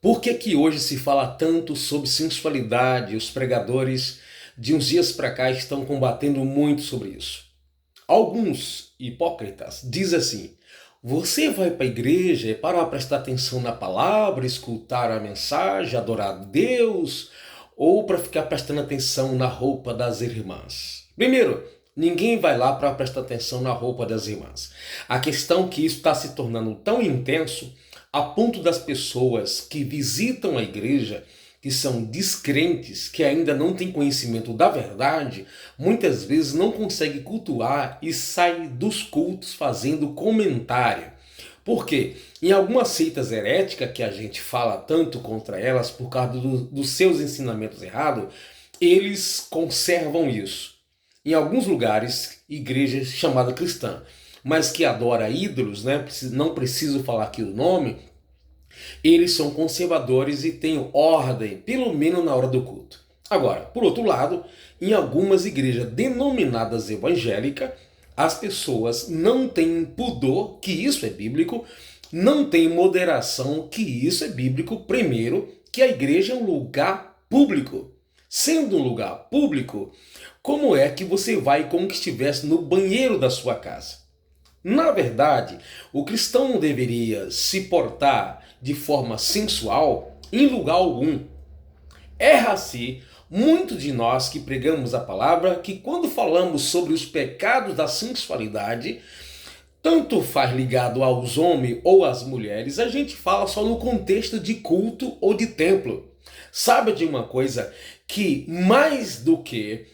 Por que que hoje se fala tanto sobre sensualidade? Os pregadores de uns dias para cá estão combatendo muito sobre isso. Alguns hipócritas dizem assim: você vai para a igreja para prestar atenção na palavra, escutar a mensagem, adorar a Deus, ou para ficar prestando atenção na roupa das irmãs? Primeiro, ninguém vai lá para prestar atenção na roupa das irmãs. A questão é que isso está se tornando tão intenso a ponto das pessoas que visitam a igreja, que são descrentes, que ainda não têm conhecimento da verdade, muitas vezes não conseguem cultuar e saem dos cultos fazendo comentário. Por quê? Em algumas seitas heréticas, que a gente fala tanto contra elas por causa dos seus ensinamentos errados, eles conservam isso. Em alguns lugares, igrejas chamadas cristã, mas que adora ídolos, né? Não preciso falar aqui o nome, eles são conservadores e têm ordem, pelo menos na hora do culto. Agora, por outro lado, em algumas igrejas denominadas evangélicas, as pessoas não têm pudor, que isso é bíblico, não têm moderação, que isso é bíblico. Primeiro, que a igreja é um lugar público. Sendo um lugar público, como é que você vai como que estivesse no banheiro da sua casa? Na verdade, o cristão não deveria se portar de forma sensual em lugar algum. Erra-se muito de nós que pregamos a palavra que quando falamos sobre os pecados da sensualidade, tanto faz ligado aos homens ou às mulheres, a gente fala só no contexto de culto ou de templo. Sabe de uma coisa? Que mais do que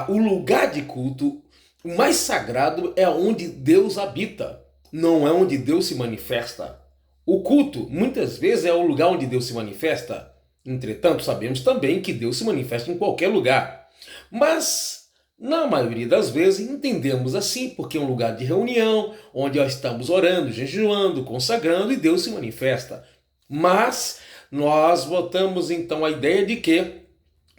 o lugar de culto, o mais sagrado é onde Deus habita, não é onde Deus se manifesta. O culto, muitas vezes, é o lugar onde Deus se manifesta. Entretanto, sabemos também que Deus se manifesta em qualquer lugar. Mas, na maioria das vezes, entendemos assim, porque é um lugar de reunião, onde nós estamos orando, jejuando, consagrando, e Deus se manifesta. Mas, nós botamos então a ideia de que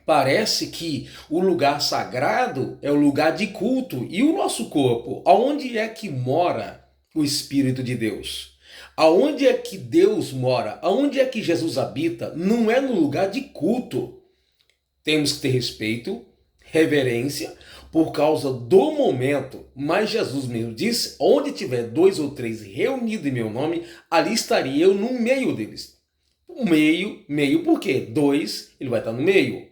parece que o lugar sagrado é o lugar de culto. E o nosso corpo, aonde é que mora o Espírito de Deus? Aonde é que Deus mora? Aonde é que Jesus habita? Não é no lugar de culto. Temos que ter respeito, reverência, por causa do momento. Mas Jesus mesmo disse: onde tiver 2 ou 3 reunidos em meu nome, ali estaria eu no meio deles. Meio por quê? 2, ele vai estar no meio.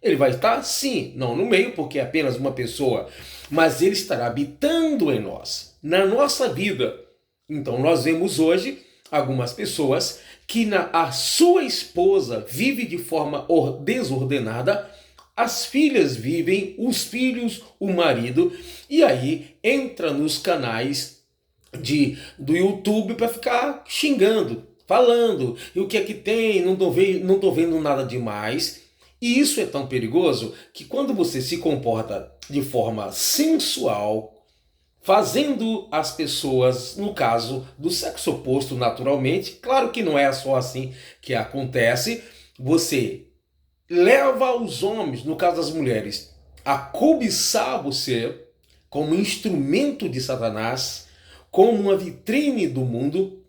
Ele vai estar, sim, não no meio, porque é apenas uma pessoa, mas ele estará habitando em nós, na nossa vida. Então nós vemos hoje algumas pessoas que a sua esposa vive de forma desordenada, as filhas vivem, os filhos, o marido, e aí entra nos canais do YouTube para ficar xingando, falando, e o que é que tem, não tô vendo nada demais. E isso é tão perigoso que quando você se comporta de forma sensual, fazendo as pessoas, no caso do sexo oposto naturalmente, claro que não é só assim que acontece, você leva os homens, no caso das mulheres, a cobiçar você como instrumento de Satanás, como uma vitrine do mundo,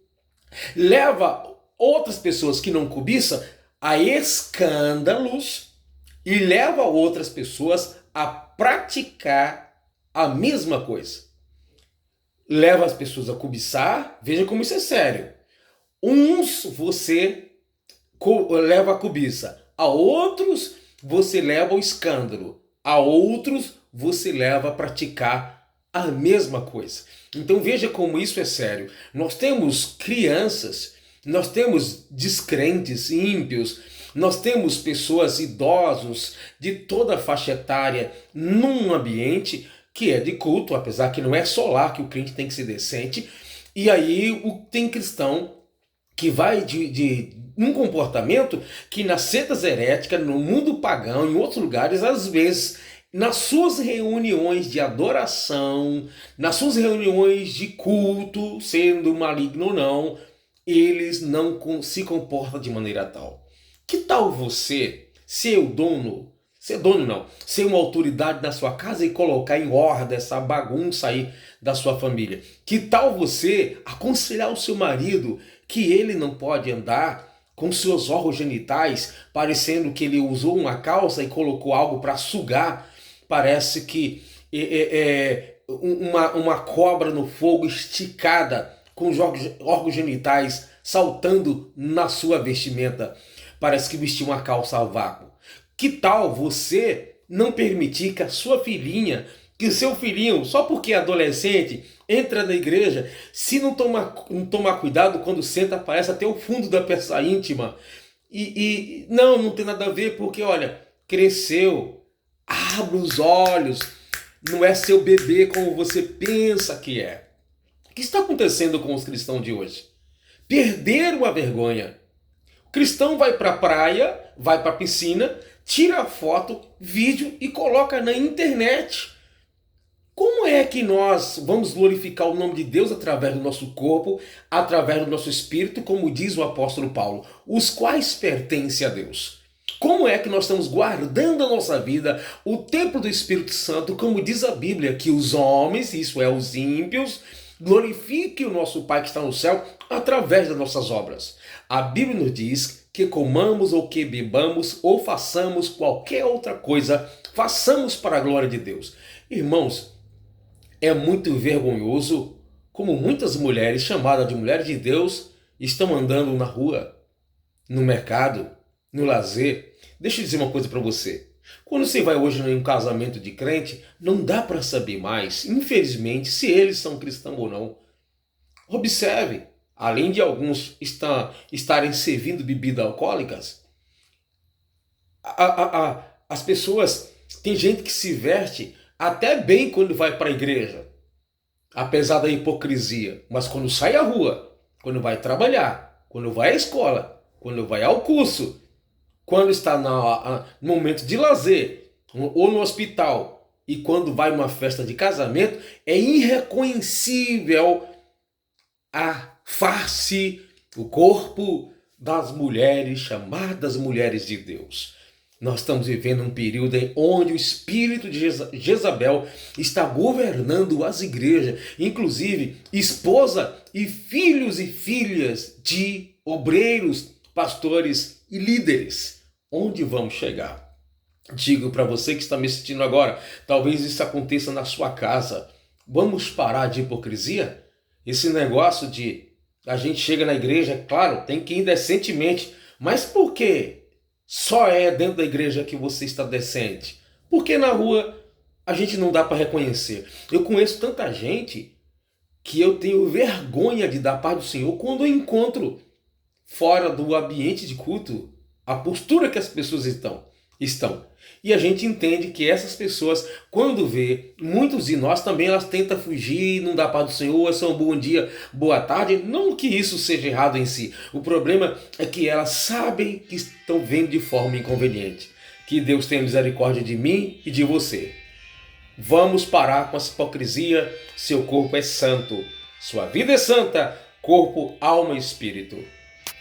leva outras pessoas que não cobiçam a escândalos e leva outras pessoas a praticar a mesma coisa. Leva as pessoas a cobiçar, veja como isso é sério. Uns você leva a cobiça, a outros você leva ao escândalo, a outros você leva a praticar a mesma coisa. Então veja como isso é sério. Nós temos crianças, nós temos descrentes, ímpios, nós temos pessoas idosos de toda a faixa etária num ambiente que é de culto, apesar que não é só lá que o crente tem que ser decente. E aí tem cristão que vai de um comportamento que nas seitas heréticas, no mundo pagão, em outros lugares, às vezes, nas suas reuniões de adoração, nas suas reuniões de culto, sendo maligno ou não, eles não se comportam de maneira tal. Que tal você ser o dono, ser uma autoridade na sua casa e colocar em ordem essa bagunça aí da sua família? Que tal você aconselhar o seu marido que ele não pode andar com seus órgãos genitais, parecendo que ele usou uma calça e colocou algo para sugar. Parece que uma cobra no fogo esticada, com os órgãos genitais saltando na sua vestimenta. Parece que vestiu uma calça a vácuo. Que tal você não permitir que a sua filhinha, que o seu filhinho, só porque é adolescente, entra na igreja, se não tomar cuidado, quando senta, aparece até o fundo da peça íntima. E não tem nada a ver, porque olha, cresceu, abre os olhos, não é seu bebê como você pensa que é. O que está acontecendo com os cristãos de hoje? Perderam a vergonha. O cristão vai para a praia, vai para a piscina, tira foto, vídeo e coloca na internet. Como é que nós vamos glorificar o nome de Deus através do nosso corpo, através do nosso espírito, como diz o apóstolo Paulo, os quais pertencem a Deus? Como é que nós estamos guardando a nossa vida, o templo do Espírito Santo, como diz a Bíblia, que os homens, isso é, os ímpios, glorifiquem o nosso Pai que está no céu através das nossas obras. A Bíblia nos diz que comamos ou que bebamos ou façamos qualquer outra coisa, façamos para a glória de Deus. Irmãos, é muito vergonhoso como muitas mulheres, chamadas de mulheres de Deus, estão andando na rua, no mercado, no lazer. Deixa eu dizer uma coisa para você. Quando você vai hoje em um casamento de crente, não dá para saber mais, infelizmente, se eles são cristãos ou não. Observe, além de alguns estarem servindo bebidas alcoólicas, as pessoas, tem gente que se veste até bem quando vai para a igreja, apesar da hipocrisia, mas quando sai à rua, quando vai trabalhar, quando vai à escola, quando vai ao curso, quando está no momento de lazer ou no hospital e quando vai numa festa de casamento, é irreconhecível a face, o corpo das mulheres chamadas mulheres de Deus. Nós estamos vivendo um período em onde o espírito de Jezabel está governando as igrejas, inclusive esposa e filhas de obreiros, pastores e líderes. Onde vamos chegar? Digo para você que está me assistindo agora, talvez isso aconteça na sua casa. Vamos parar de hipocrisia? Esse negócio de a gente chega na igreja, claro, tem que ir decentemente, mas por quê? Só é dentro da igreja que você está decente? Porque na rua a gente não dá para reconhecer. Eu conheço tanta gente que eu tenho vergonha de dar a paz do Senhor quando eu encontro fora do ambiente de culto a postura que as pessoas estão. E a gente entende que essas pessoas, quando vê, muitos de nós também, elas tentam fugir, não dá a paz do Senhor, é só um bom dia, boa tarde. Não que isso seja errado em si. O problema é que elas sabem que estão vendo de forma inconveniente. Que Deus tenha misericórdia de mim e de você. Vamos parar com essa hipocrisia. Seu corpo é santo. Sua vida é santa. Corpo, alma e espírito.